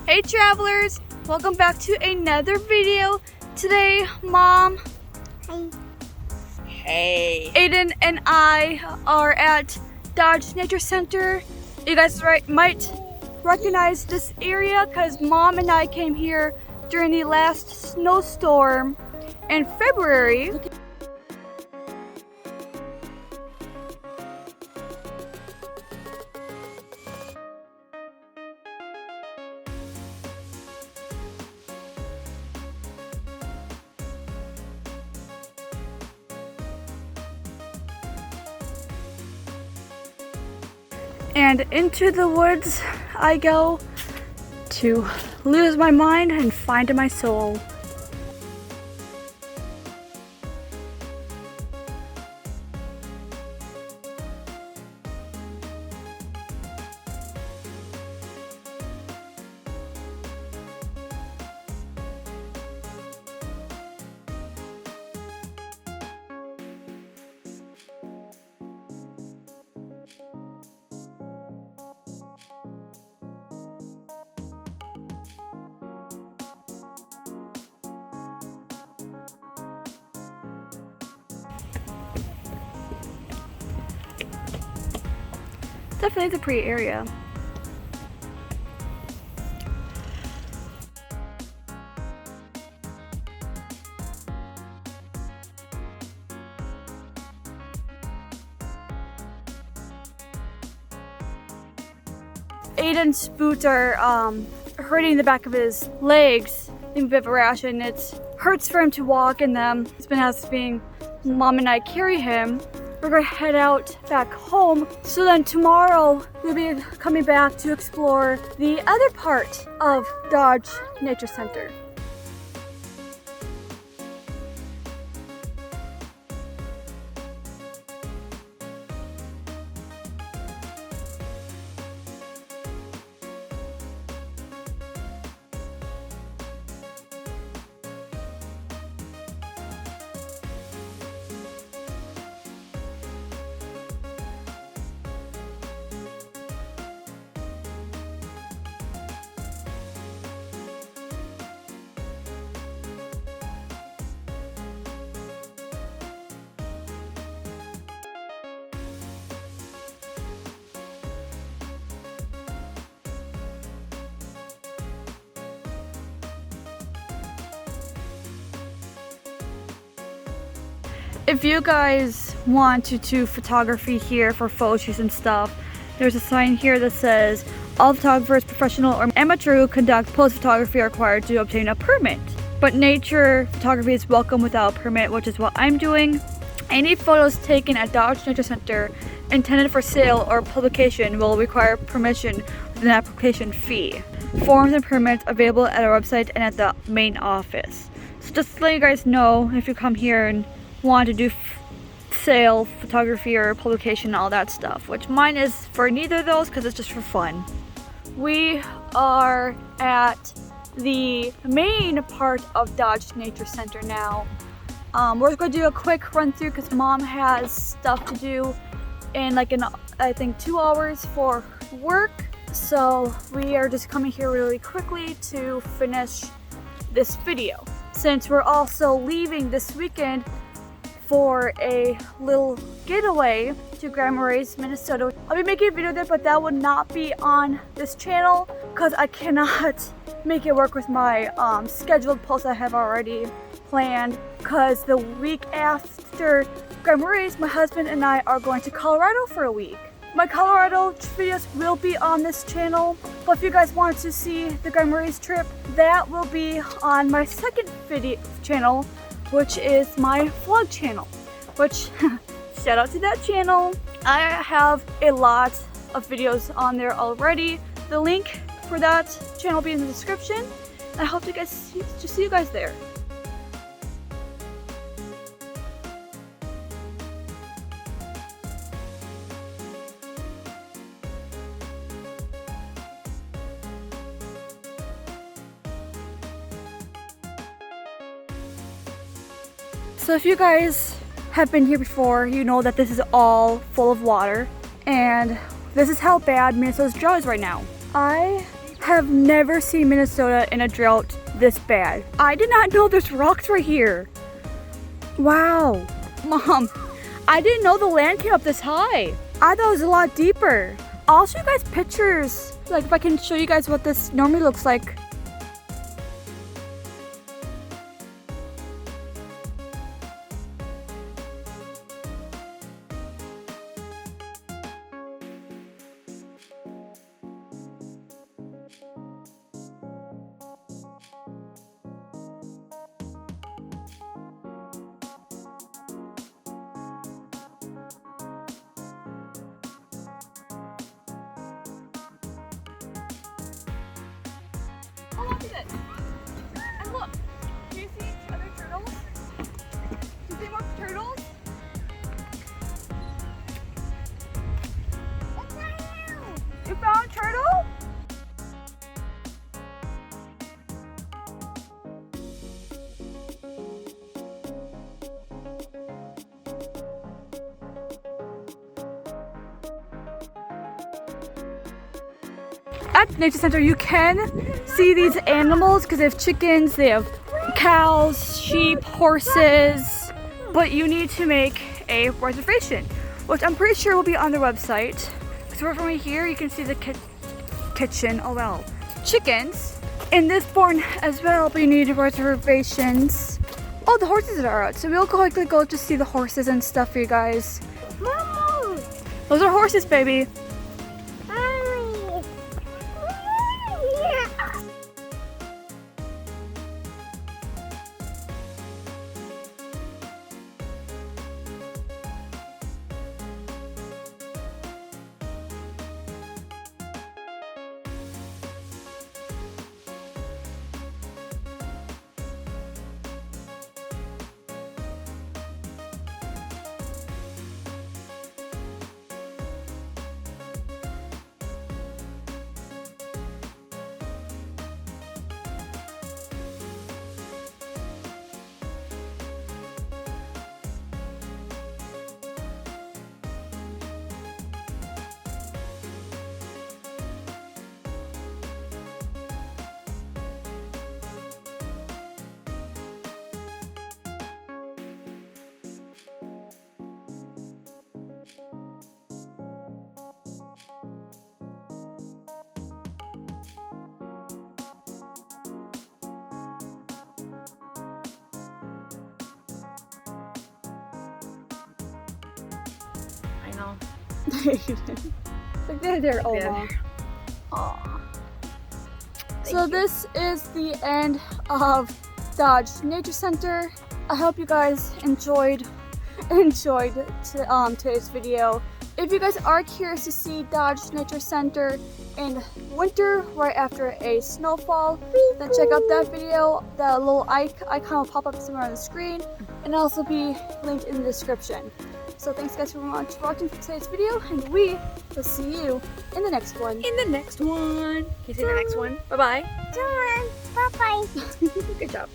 Hey travelers, welcome back to another video. Today, Mom, Hey. Aiden, and I are at Dodge Nature Center. You guys might recognize this area because Mom and I came here during the last snowstorm in February. And into the woods I go to lose my mind and find my soul. Definitely is a pretty area. Aiden's boots are hurting the back of his legs. I think a bit of a rash, and it hurts for him to walk in them. He's been having Mom and I carry him. We're gonna head out back home. So then tomorrow we'll be coming back to explore the other part of Dodge Nature Center. If you guys want to do photography here for photo shoots and stuff, there's a sign here that says all photographers, professional or amateur who conduct post photography are required to obtain a permit. But nature photography is welcome without a permit, which is what I'm doing. Any photos taken at Dodge Nature Center intended for sale or publication will require permission with an application fee. Forms and permits available at our website and at the main office. So just to let you guys know, if you come here and want to do sale, photography, or publication, all that stuff, which mine is for neither of those because it's just for fun. We are at the main part of Dodge Nature Center now. We're going to do a quick run through because Mom has stuff to do in I think 2 hours for work. So we are just coming here really quickly to finish this video. Since we're also leaving this weekend for a little getaway to Grandma Ray's, Minnesota. I'll be making a video there, but that would not be on this channel because I cannot make it work with my scheduled posts I have already planned, because the week after Grandma Ray's, my husband and I are going to Colorado for a week. My Colorado videos will be on this channel, but if you guys want to see the Grandma Ray's trip, that will be on my second video channel, which is my vlog channel, which shout out to that channel. I have a lot of videos on there already. The link for that channel will be in the description. I hope to see you guys there. So if you guys have been here before, you know that this is all full of water, and this is how bad Minnesota's drought is right now. I have never seen Minnesota in a drought this bad. I did not know there's rocks right here. Wow. Mom, I didn't know the land came up this high. I thought it was a lot deeper. I'll show you guys pictures, like if I can show you guys what this normally looks like. Oh, look at it. And look, do you see other turtles? Do you see more turtles? You found a turtle? At the nature center, you can see these animals because they have chickens, they have cows, sheep, horses, but you need to make a reservation, which I'm pretty sure will be on their website. So from right here, you can see the kitchen. Oh well, chickens in this barn as well, but you need reservations. Oh, the horses are out, so we'll quickly go to see the horses and stuff for you guys. Mom! Those are horses, baby. No. Look there, Oma. Aww. So this is the end of Dodge Nature Center. I hope you guys enjoyed today's video. If you guys are curious to see Dodge Nature Center in winter, right after a snowfall, then check out that video. The little icon will pop up somewhere on the screen, and it'll also be linked in the description. So thanks guys for watching today's video, and we will see you in the next one. In the next one. Can you see the next one? Bye-bye. Bye-bye. Good job.